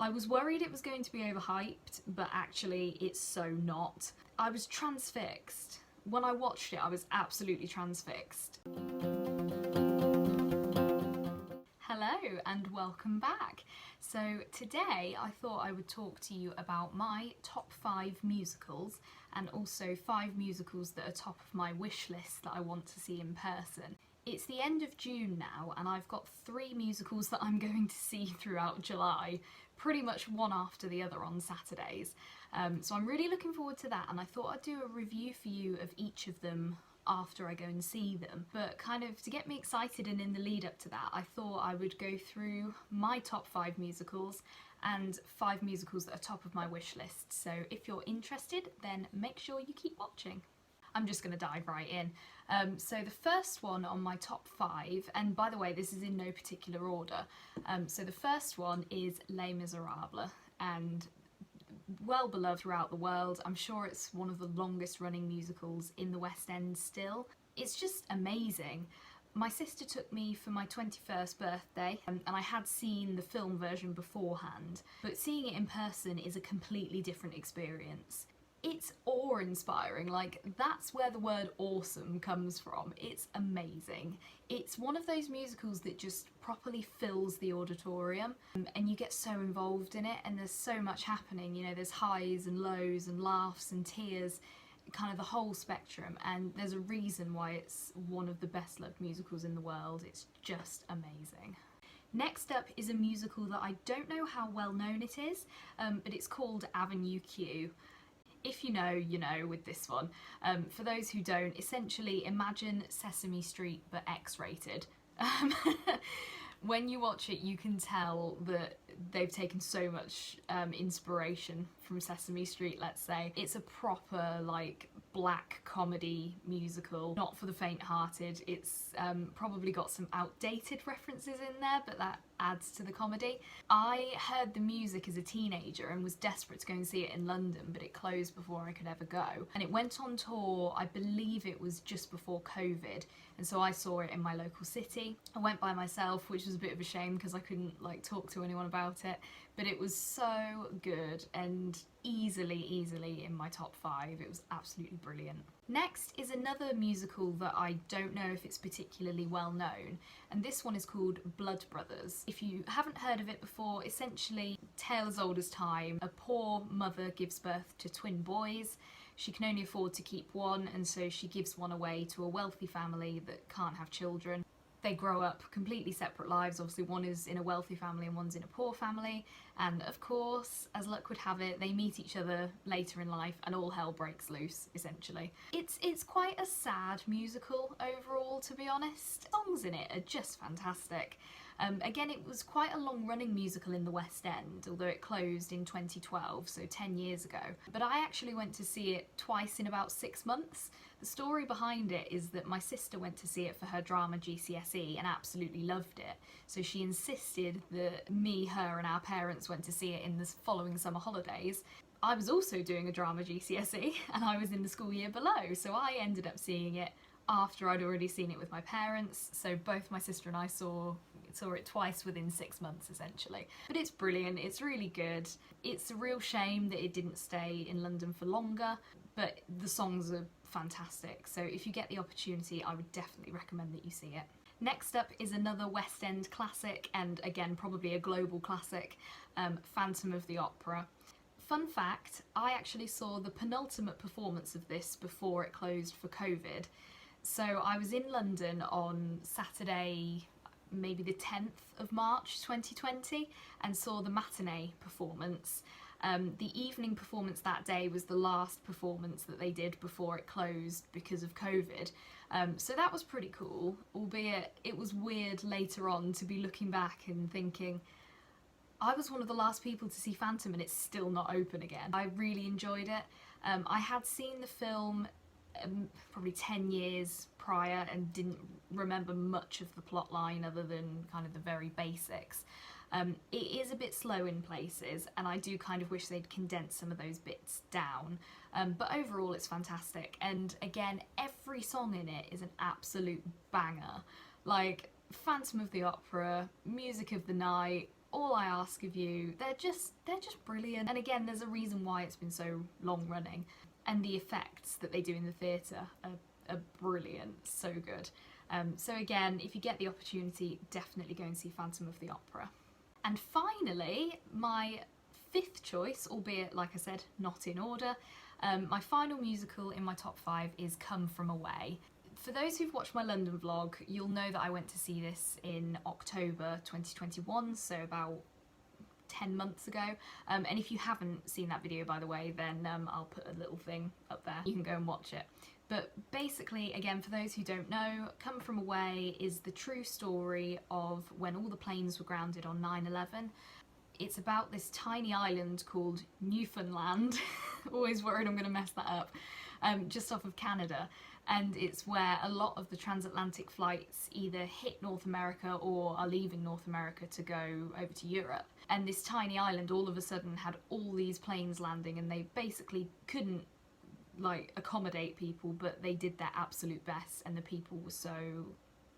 I was worried it was going to be overhyped, but actually it's so not. I was transfixed. When I watched it, I was absolutely transfixed. Hello and welcome back. So today I thought I would talk to you about my top 5 musicals and also 5 musicals that are top of my wish list that I want to see in person. It's the end of June now and I've got 3 musicals that I'm going to see throughout July, pretty much one after the other on Saturdays. So I'm really looking forward to that, and I thought I'd do a review for you of each of them after I go and see them. But kind of to get me excited and in the lead up to that, I thought I would go through my top 5 musicals and 5 musicals that are top of my wish list. So if you're interested, then make sure you keep watching. I'm just going to dive right in. So the first one on my top 5, and by the way this is in no particular order, so the first one is Les Miserables, and well beloved throughout the world. I'm sure it's one of the longest running musicals in the West End still. It's just amazing. My sister took me for my 21st birthday and I had seen the film version beforehand, but seeing it in person is a completely different experience. It's awe-inspiring, like that's where the word awesome comes from. It's amazing. It's one of those musicals that just properly fills the auditorium and you get so involved in it, and there's so much happening, you know, there's highs and lows and laughs and tears, kind of the whole spectrum, and there's a reason why it's one of the best loved musicals in the world. It's just amazing. Next up is a musical that I don't know how well known it is, but it's called Avenue Q. If you know, you know with this one. For those who don't, essentially imagine Sesame Street but X-rated. When you watch it you can tell that they've taken so much inspiration from Sesame Street, let's say. It's a proper like black comedy musical, not for the faint-hearted. It's probably got some outdated references in there, but that adds to the comedy. I heard the music as a teenager and was desperate to go and see it in London, but it closed before I could ever go. And it went on tour, I believe it was just before COVID, and so I saw it in my local city. I went by myself, which was a bit of a shame because I couldn't like talk to anyone about it, but it was so good and easily in my top 5. It was absolutely brilliant. Next is another musical that I don't know if it's particularly well known, and this one is called Blood Brothers. If you haven't heard of it before, essentially, tale as old as time, a poor mother gives birth to twin boys. She can only afford to keep one, and so she gives one away to a wealthy family that can't have children. They grow up completely separate lives. Obviously one is in a wealthy family and one's in a poor family, and of course, as luck would have it, they meet each other later in life and all hell breaks loose, essentially. It's quite a sad musical overall, to be honest. The songs in it are just fantastic. Again, it was quite a long-running musical in the West End, although it closed in 2012, so 10 years ago. But I actually went to see it twice in about 6 months. The story behind it is that my sister went to see it for her drama GCSE and absolutely loved it. So she insisted that me, her and our parents went to see it in the following summer holidays. I was also doing a drama GCSE and I was in the school year below, so I ended up seeing it after I'd already seen it with my parents. So both my sister and I saw it twice within 6 months essentially. But it's brilliant, it's really good. It's a real shame that it didn't stay in London for longer, but the songs are fantastic, so if you get the opportunity I would definitely recommend that you see it. Next up is another West End classic, and again probably a global classic, Phantom of the Opera. Fun fact, I actually saw the penultimate performance of this before it closed for COVID. So I was in London on Saturday, maybe the 10th of March 2020, and saw the matinee performance. The evening performance that day was the last performance that they did before it closed because of COVID. So that was pretty cool, albeit it was weird later on to be looking back and thinking, I was one of the last people to see Phantom and it's still not open again. I really enjoyed it. I had seen the film probably 10 years prior and didn't remember much of the plot line other than kind of the very basics. It is a bit slow in places and I do kind of wish they'd condense some of those bits down, but overall it's fantastic, and again every song in it is an absolute banger. Like Phantom of the Opera, music of the night, all I ask of you, they're just brilliant. And again, there's a reason why it's been so long running, and the effects that they do in the theatre are brilliant, so good. So again, if you get the opportunity, definitely go and see Phantom of the Opera. And finally, my fifth choice, albeit like I said, not in order, my final musical in my top 5 is Come From Away. For those who've watched my London vlog, you'll know that I went to see this in October 2021, so about 10 months ago. And if you haven't seen that video, by the way, then I'll put a little thing up there. You can go and watch it. But basically, again, for those who don't know, Come From Away is the true story of when all the planes were grounded on 9/11. It's about this tiny island called Newfoundland, always worried I'm going to mess that up, just off of Canada. And it's where a lot of the transatlantic flights either hit North America or are leaving North America to go over to Europe. And this tiny island all of a sudden had all these planes landing, and they basically couldn't like accommodate people, but they did their absolute best, and the people were so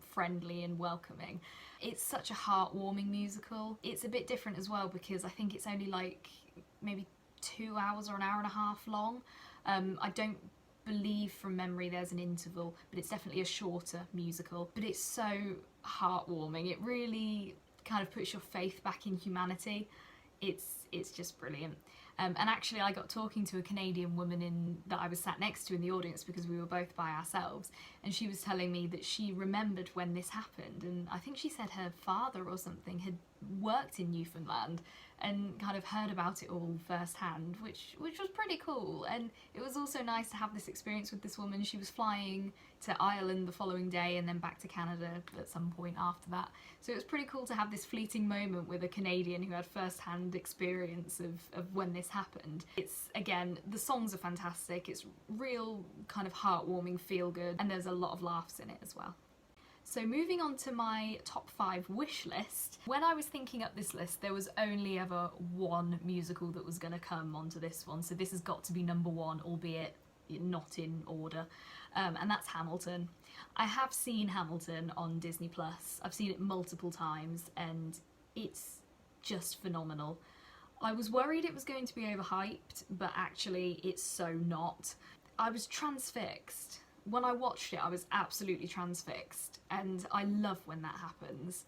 friendly and welcoming. It's such a heartwarming musical. It's a bit different as well because I think it's only like maybe 2 hours or an hour and a half long. I don't believe from memory there's an interval, but it's definitely a shorter musical. But it's so heartwarming. It really kind of puts your faith back in humanity. It's just brilliant. And actually I got talking to a Canadian woman that I was sat next to in the audience because we were both by ourselves, and she was telling me that she remembered when this happened, and I think she said her father or something had worked in Newfoundland and kind of heard about it all firsthand, which was pretty cool. And it was also nice to have this experience with this woman. She was flying to Ireland the following day and then back to Canada at some point after that. So it was pretty cool to have this fleeting moment with a Canadian who had first-hand experience of when this happened. It's, again, the songs are fantastic. It's real kind of heartwarming, feel-good, and there's a lot of laughs in it as well. So moving on to my top 5 wish list. When I was thinking up this list, there was only ever one musical that was going to come onto this one, so this has got to be number 1, albeit not in order, and that's Hamilton. I have seen Hamilton on Disney+. I've seen it multiple times, and it's just phenomenal. I was worried it was going to be overhyped, but actually it's so not. I was transfixed. When I watched it, I was absolutely transfixed, and I love when that happens.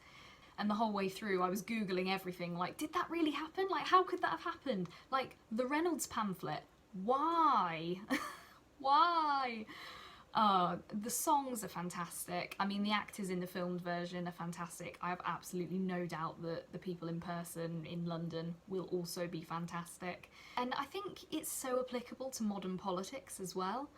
And the whole way through, I was Googling everything, like, did that really happen? Like, how could that have happened? Like, the Reynolds pamphlet, why? Why? The songs are fantastic. I mean, the actors in the filmed version are fantastic. I have absolutely no doubt that the people in person in London will also be fantastic. And I think it's so applicable to modern politics as well.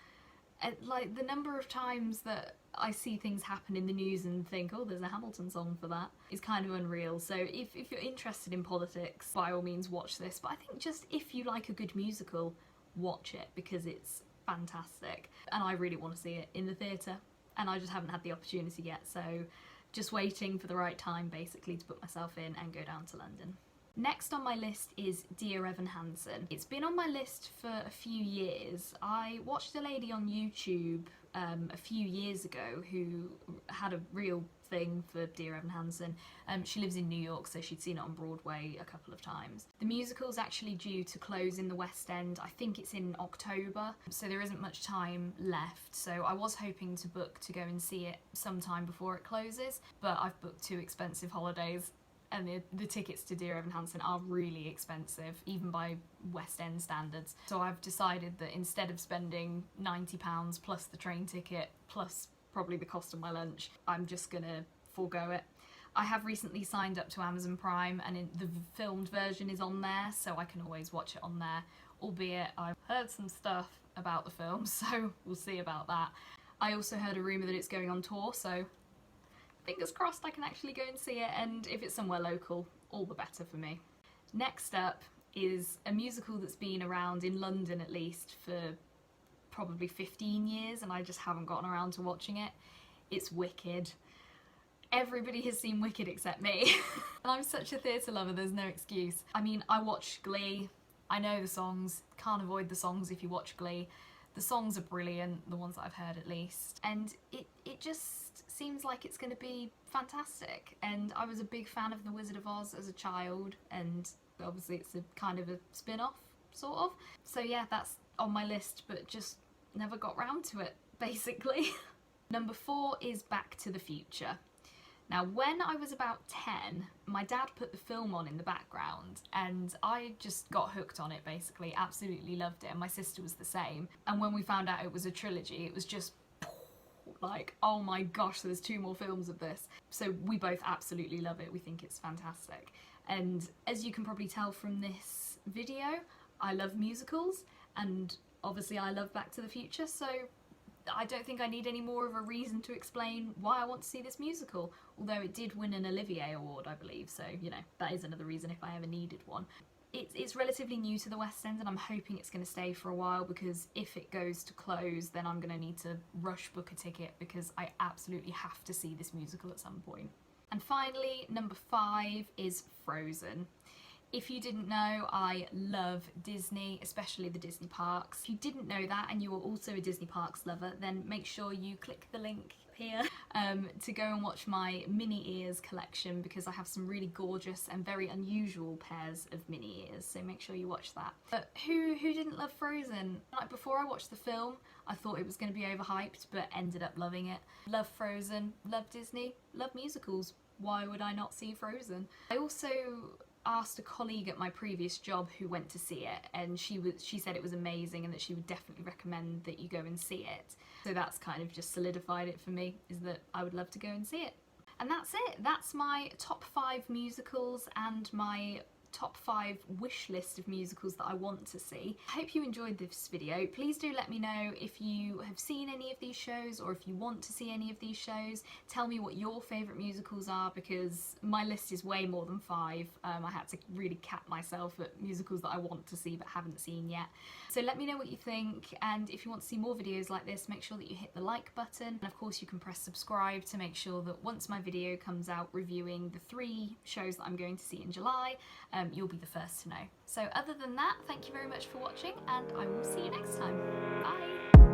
Like, the number of times that I see things happen in the news and think, oh, there's a Hamilton song for that, is kind of unreal. So if you're interested in politics, by all means watch this. But I think just if you like a good musical, watch it, because it's fantastic. And I really want to see it in the theatre, and I just haven't had the opportunity yet. So just waiting for the right time, basically, to put myself in and go down to London. Next on my list is Dear Evan Hansen. It's been on my list for a few years. I watched a lady on YouTube a few years ago who had a real thing for Dear Evan Hansen. She lives in New York, so she'd seen it on Broadway a couple of times. The musical's actually due to close in the West End. I think it's in October, so there isn't much time left. So I was hoping to book to go and see it sometime before it closes, but I've booked 2 expensive holidays, and the tickets to Dear Evan Hansen are really expensive, even by West End standards. So I've decided that instead of spending £90 plus the train ticket, plus probably the cost of my lunch, I'm just gonna forego it. I have recently signed up to Amazon Prime, and the filmed version is on there, so I can always watch it on there, albeit I've heard some stuff about the film, so we'll see about that. I also heard a rumour that it's going on tour, so fingers crossed I can actually go and see it, and if it's somewhere local, all the better for me. Next up is a musical that's been around in London at least for probably 15 years, and I just haven't gotten around to watching it. It's Wicked. Everybody has seen Wicked except me. And I'm such a theatre lover, there's no excuse. I mean, I watch Glee, I know the songs, can't avoid the songs if you watch Glee. The songs are brilliant, the ones that I've heard at least, and it just just seems like it's going to be fantastic. And I was a big fan of The Wizard of Oz as a child, and obviously it's a kind of a spin-off, sort of. So yeah, that's on my list, but just never got round to it, basically. Number 4 is Back to the Future. Now, when I was about 10, my dad put the film on in the background and I just got hooked on it, basically. Absolutely loved it, and my sister was the same. And when we found out it was a trilogy, it was just like, oh my gosh, there's 2 more films of this. So we both absolutely love it. We think it's fantastic. And as you can probably tell from this video, I love musicals, and obviously I love Back to the Future, so I don't think I need any more of a reason to explain why I want to see this musical, although it did win an Olivier Award, I believe, so, you know, that is another reason if I ever needed one. It's relatively new to the West End, and I'm hoping it's going to stay for a while, because if it goes to close, then I'm going to need to rush book a ticket, because I absolutely have to see this musical at some point. And finally, number 5 is Frozen. If you didn't know, I love Disney, especially the Disney parks. If you didn't know that and you are also a Disney parks lover, then make sure you click the link here to go and watch my mini ears collection, because I have some really gorgeous and very unusual pairs of mini ears, so make sure you watch that. But who didn't love Frozen? Like, before I watched the film, I thought it was going to be overhyped, but ended up loving it. Love Frozen, love Disney, love musicals. Why would I not see Frozen? I also asked a colleague at my previous job who went to see it, and she said it was amazing and that she would definitely recommend that you go and see it. So that's kind of just solidified it for me, is that I would love to go and see it. And that's it. That's my top 5 musicals and my top 5 wish list of musicals that I want to see. I hope you enjoyed this video. Please do let me know if you have seen any of these shows, or if you want to see any of these shows. Tell me what your favourite musicals are, because my list is way more than 5. I had to really cap myself at musicals that I want to see but haven't seen yet. So let me know what you think, and if you want to see more videos like this, make sure that you hit the like button, and of course you can press subscribe to make sure that once my video comes out reviewing the 3 shows that I'm going to see in July, you'll be the first to know. So other than that, thank you very much for watching, and I will see you next time. Bye!